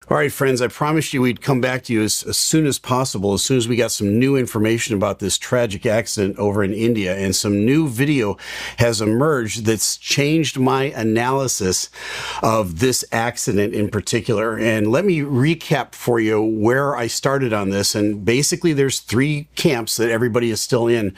All right, friends, I promised you we'd come back to you as soon as possible, as soon as we got some new information about this tragic accident over in India, and some new video has emerged that's changed my analysis of this accident in particular. And let me recap for you where I started on this. And basically, there's three camps that everybody is still in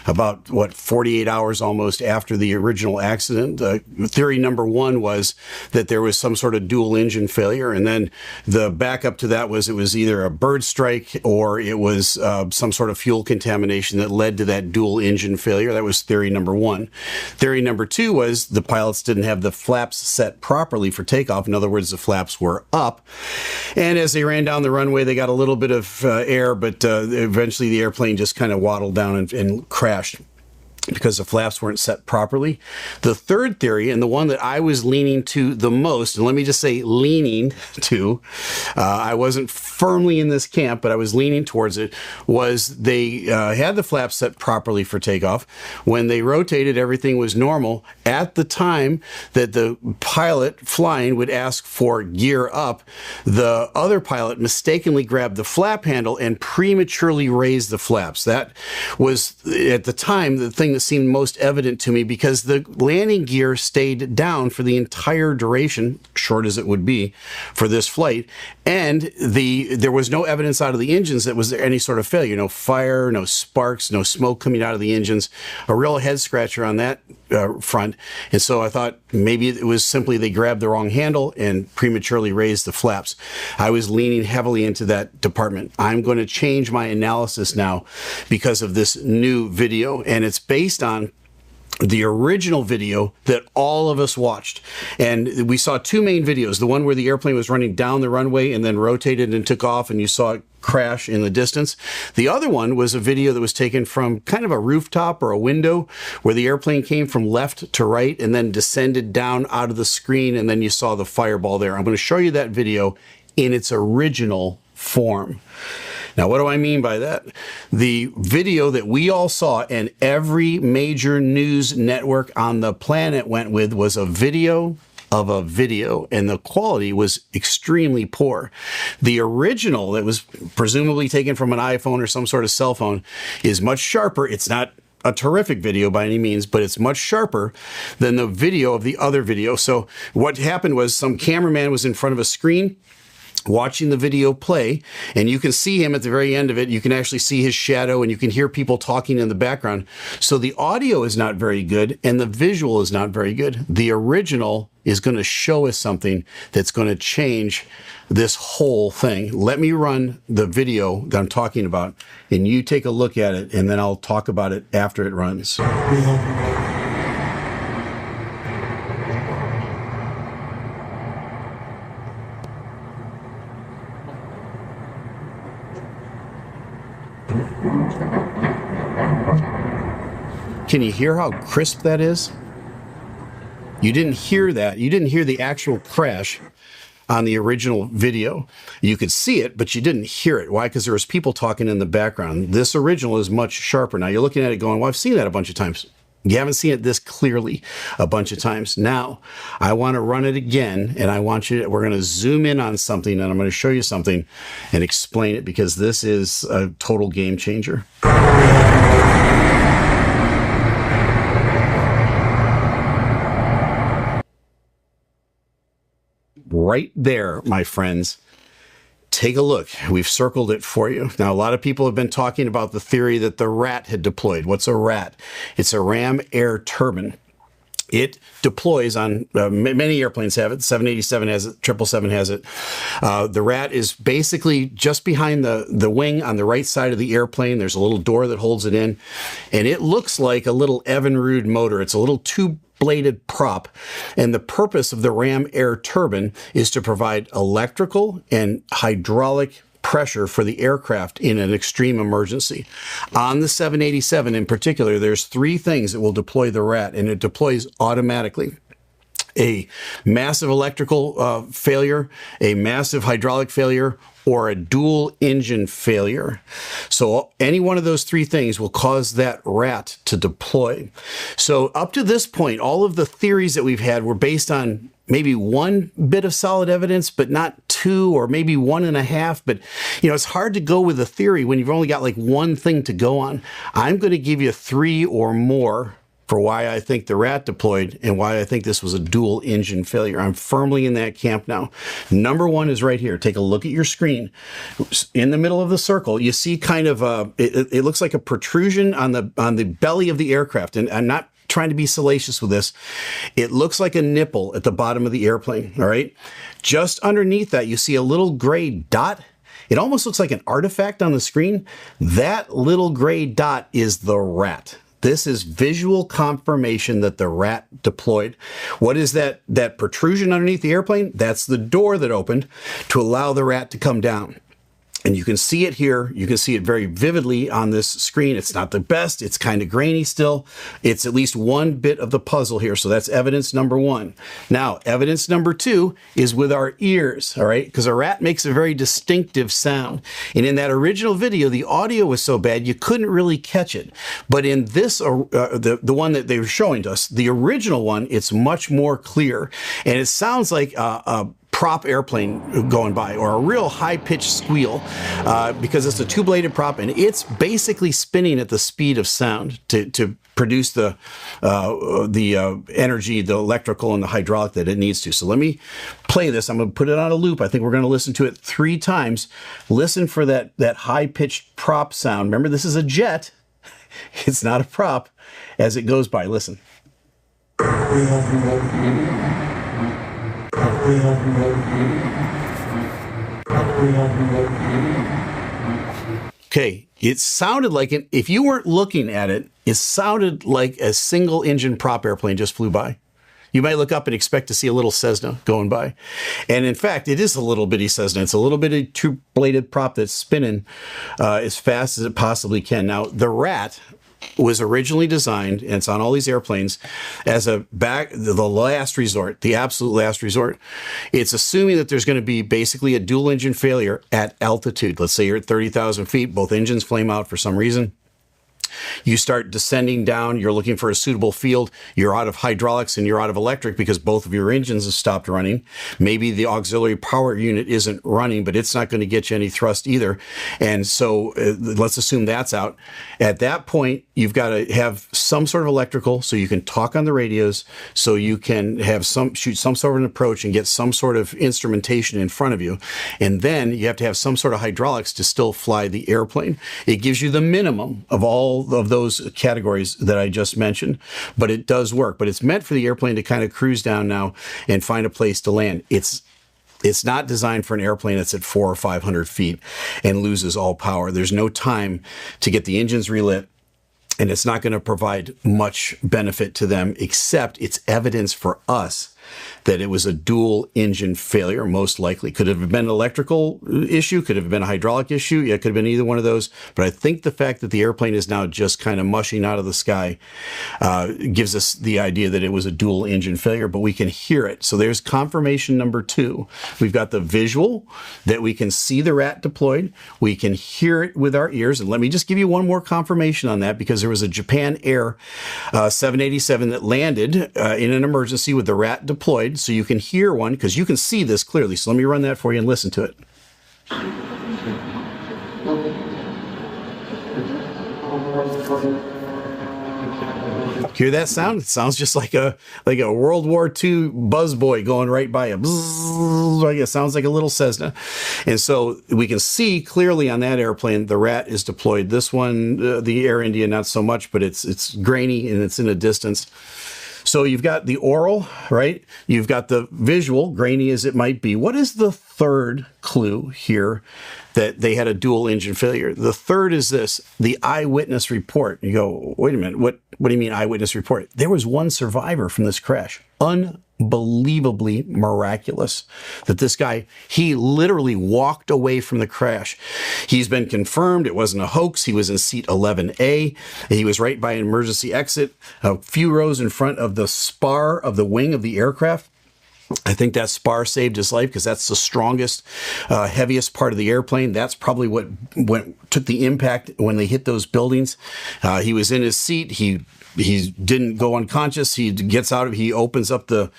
about, 48 hours almost after the original accident. Theory number one was that there was some sort of dual engine failure, and then the backup to that was it was either a bird strike or it was some sort of fuel contamination that led to that dual engine failure. That was theory number one. Theory number two was the pilots didn't have the flaps set properly for takeoff. In other words, the flaps were up. And as they ran down the runway, they got a little bit of air, but eventually the airplane just kind of waddled down and crashed because the flaps weren't set properly. The third theory, and the one that I was leaning to the most, and let me just say leaning to, I wasn't firmly in this camp, but I was leaning towards it, was they had the flaps set properly for takeoff. When they rotated, everything was normal. At the time that the pilot flying would ask for gear up, the other pilot mistakenly grabbed the flap handle and prematurely raised the flaps. That was, at the time, the thing that seemed most evident to me, because the landing gear stayed down for the entire duration, short as it would be, for this flight, and there was no evidence out of the engines that was there any sort of failure. No fire, no sparks, no smoke coming out of the engines. A real head scratcher on that front. And so I thought maybe it was simply they grabbed the wrong handle and prematurely raised the flaps. I was leaning heavily into that department. I'm going to change my analysis now because of this new video, and it's based on the original video that all of us watched. And we saw two main videos, the one where the airplane was running down the runway and then rotated and took off, and you saw it crash in the distance. The other one was a video that was taken from kind of a rooftop or a window where the airplane came from left to right and then descended down out of the screen, and then you saw the fireball there. I'm going to show you that video in its original form. Now, what do I mean by that? The video that we all saw and every major news network on the planet went with was a video of a video, and the quality was extremely poor. The original that was presumably taken from an iPhone or some sort of cell phone is much sharper. It's not a terrific video by any means, but it's much sharper than the video of the other video. So what happened was some cameraman was in front of a screen watching the video play, and you can see him at the very end of it. You can actually see his shadow, and you can hear people talking in the background. So the audio is not very good, and the visual is not very good. The original is going to show us something that's going to change this whole thing. Let me run the video that I'm talking about, and you take a look at it, and then I'll talk about it after it runs. Can you hear how crisp that is? You didn't hear that. You didn't hear the actual crash on the original video. You could see it, but you didn't hear it. Why? Because there was people talking in the background. This original is much sharper. Now you're looking at it going, well, I've seen that a bunch of times. You haven't seen it this clearly a bunch of times. Now, I want to run it again, and we're going to zoom in on something, and I'm going to show you something and explain it, because this is a total game changer. Right there, my friends. Take a look. We've circled it for you. Now, a lot of people have been talking about the theory that the Rat had deployed. What's a Rat? It's a Ram Air Turbine. It deploys on, many airplanes have it. 787 has it, 777 has it. The Rat is basically just behind the wing on the right side of the airplane. There's a little door that holds it in, and it looks like a little Evinrude motor. It's a little two-bladed prop, and the purpose of the Ram Air Turbine is to provide electrical and hydraulic pressure for the aircraft in an extreme emergency. On the 787 in particular, there's three things that will deploy the Rat, and it deploys automatically. A massive electrical failure, a massive hydraulic failure, or a dual engine failure. So any one of those three things will cause that Rat to deploy. So up to this point, all of the theories that we've had were based on maybe one bit of solid evidence, but not two, or maybe 1.5. But, it's hard to go with a theory when you've only got like one thing to go on. I'm going to give you 3 or more for why I think the rat deployed and why I think this was a dual engine failure. I'm firmly in that camp now. Number 1 is right here. Take a look at your screen. In the middle of the circle, you see kind of it looks like a protrusion on the belly of the aircraft. And I'm not trying to be salacious with this. It looks like a nipple at the bottom of the airplane. All right. Just underneath that, you see a little gray dot. It almost looks like an artifact on the screen. That little gray dot is the rat. This is visual confirmation that the rat deployed. What is that protrusion underneath the airplane? That's the door that opened to allow the rat to come down. And you can see it here. You can see it very vividly on this screen. It's not the best. It's kind of grainy still. It's at least one bit of the puzzle here. So that's evidence number 1. Now, evidence number 2 is with our ears, all right? Because a rat makes a very distinctive sound. And in that original video, the audio was so bad, you couldn't really catch it. But in this, the one that they were showing to us, the original one, it's much more clear. And it sounds like a prop airplane going by, or a real high-pitched squeal, because it's a 2-bladed prop, and it's basically spinning at the speed of sound to produce the energy, the electrical and the hydraulic that it needs to. So let me play this. I'm going to put it on a loop. I think we're going to listen to it 3 times. Listen for that high-pitched prop sound. Remember, this is a jet. It's not a prop. As it goes by, listen. Okay, it sounded like it, if you weren't looking at it, it sounded like a single engine prop airplane just flew by. You might look up and expect to see a little Cessna going by. And in fact, it is a little bitty Cessna. It's a little bitty 2-bladed prop that's spinning as fast as it possibly can. Now, the rat was originally designed, and it's on all these airplanes, as the last resort, the absolute last resort. It's assuming that there's going to be basically a dual engine failure at altitude. Let's say you're at 30,000 feet, both engines flame out for some reason. You start descending down, you're looking for a suitable field, you're out of hydraulics and you're out of electric because both of your engines have stopped running. Maybe the auxiliary power unit isn't running, but it's not going to get you any thrust either. And so let's assume that's out. At that point, you've got to have some sort of electrical so you can talk on the radios, so you can have shoot some sort of an approach and get some sort of instrumentation in front of you. And then you have to have some sort of hydraulics to still fly the airplane. It gives you the minimum of all of those categories that I just mentioned, but it does work. But it's meant for the airplane to kind of cruise down now and find a place to land. It's not designed for an airplane that's at 400 or 500 feet and loses all power. There's no time to get the engines relit, and it's not going to provide much benefit to them, except it's evidence for us that it was a dual engine failure, most likely. Could it have been an electrical issue? Could it have been a hydraulic issue? Yeah, it could have been either one of those. But I think the fact that the airplane is now just kind of mushing out of the sky gives us the idea that it was a dual engine failure, but we can hear it. So there's confirmation number 2. We've got the visual that we can see the rat deployed. We can hear it with our ears. And let me just give you one more confirmation on that, because there was a Japan Air 787 that landed in an emergency with the rat deployed. So you can hear one, because you can see this clearly. So let me run that for you and listen to it. Hear that sound? It sounds just like a World War II buzzboy going right by you. It sounds like a little Cessna. And so we can see clearly on that airplane the rat is deployed. This one, the Air India, not so much, but it's grainy and it's in a distance. So you've got the oral, right? You've got the visual, grainy as it might be. What is the third clue here that they had a dual engine failure? The third is this, the eyewitness report. You go, wait a minute, what do you mean eyewitness report? There was one survivor from this crash. Unbelievably miraculous that this guy, he literally walked away from the crash. He's been confirmed it wasn't a hoax. He was in seat 11A. He was right by an emergency exit, a few rows in front of the spar of the wing of the aircraft. I think that spar saved his life because that's the strongest, heaviest part of the airplane. That's probably what took the impact when they hit those buildings. He was in his seat. He didn't go unconscious. He gets out of, he opens up the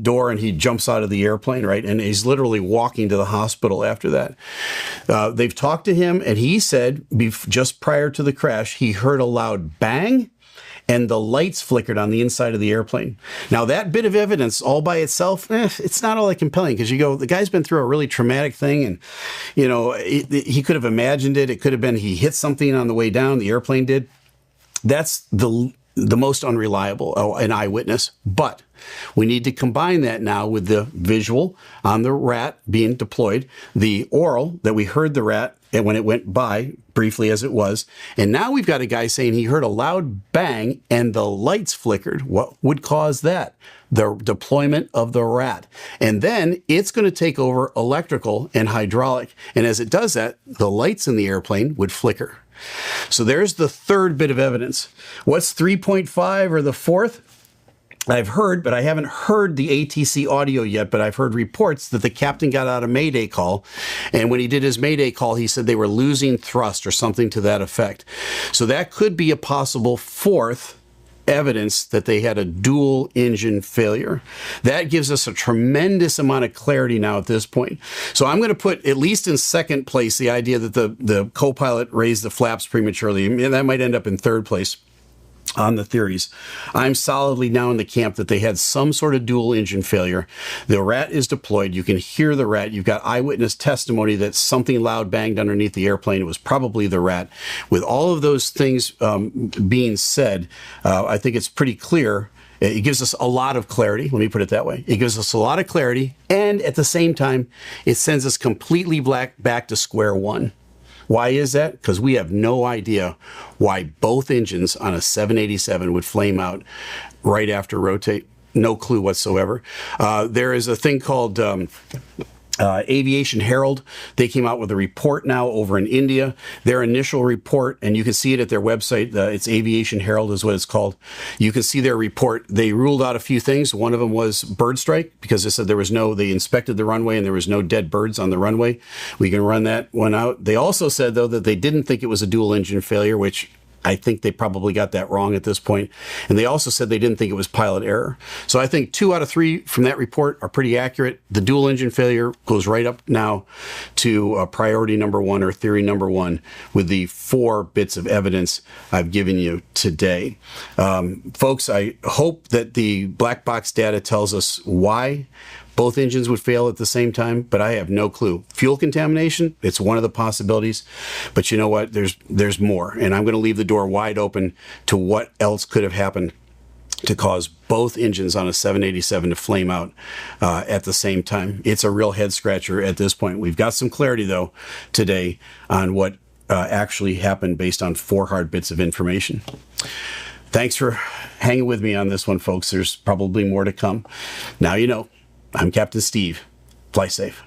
door and he jumps out of the airplane, right? And he's literally walking to the hospital after that. They've talked to him and he said just prior to the crash, he heard a loud bang and the lights flickered on the inside of the airplane. Now that bit of evidence all by itself, it's not all that compelling because you go, the guy's been through a really traumatic thing and, you know, he could have imagined it. It could have been he hit something on the way down, the airplane did. That's the most unreliable, an eyewitness. But we need to combine that now with the visual on the rat being deployed, the oral that we heard the rat and when it went by, briefly as it was. And now we've got a guy saying he heard a loud bang and the lights flickered. What would cause that? The deployment of the rat. And then it's going to take over electrical and hydraulic. And as it does that, the lights in the airplane would flicker. So there's the third bit of evidence. What's 3.5 or the fourth? I've heard, but I haven't heard the ATC audio yet, but I've heard reports that the captain got out a Mayday call. And when he did his Mayday call, he said they were losing thrust or something to that effect. So that could be a possible fourth evidence that they had a dual engine failure. That gives us a tremendous amount of clarity now at this point. So I'm going to put at least in second place the idea that the co-pilot raised the flaps prematurely. And that might end up in third place on the theories. I'm solidly now in the camp that they had some sort of dual engine failure. The rat is deployed. You can hear the rat. You've got eyewitness testimony that something loud banged underneath the airplane. It was probably the rat. With all of those things being said, I think it's pretty clear. It gives us a lot of clarity. Let me put it that way. It gives us a lot of clarity. And at the same time, it sends us completely back to square one. Why is that? Because we have no idea why both engines on a 787 would flame out right after rotate. No clue whatsoever. There is a thing called Aviation Herald. They came out with a report now over in India. Their initial report, and you can see it at their website. It's Aviation Herald is what it's called. You can see their report. They ruled out a few things. One of them was bird strike because they said they inspected the runway and there was no dead birds on the runway. We can run that one out. They also said, though, that they didn't think it was a dual engine failure, which I think they probably got that wrong at this point. And they also said they didn't think it was pilot error. So I think 2 out of 3 from that report are pretty accurate. The dual engine failure goes right up now to priority number 1 or theory number 1 with the 4 bits of evidence I've given you today. Folks, I hope that the black box data tells us why both engines would fail at the same time, but I have no clue. Fuel contamination, it's one of the possibilities, but you know what? There's more, and I'm going to leave the door wide open to what else could have happened to cause both engines on a 787 to flame out at the same time. It's a real head scratcher at this point. We've got some clarity, though, today on what actually happened based on 4 hard bits of information. Thanks for hanging with me on this one, folks. There's probably more to come. Now you know. I'm Captain Steve. Fly safe.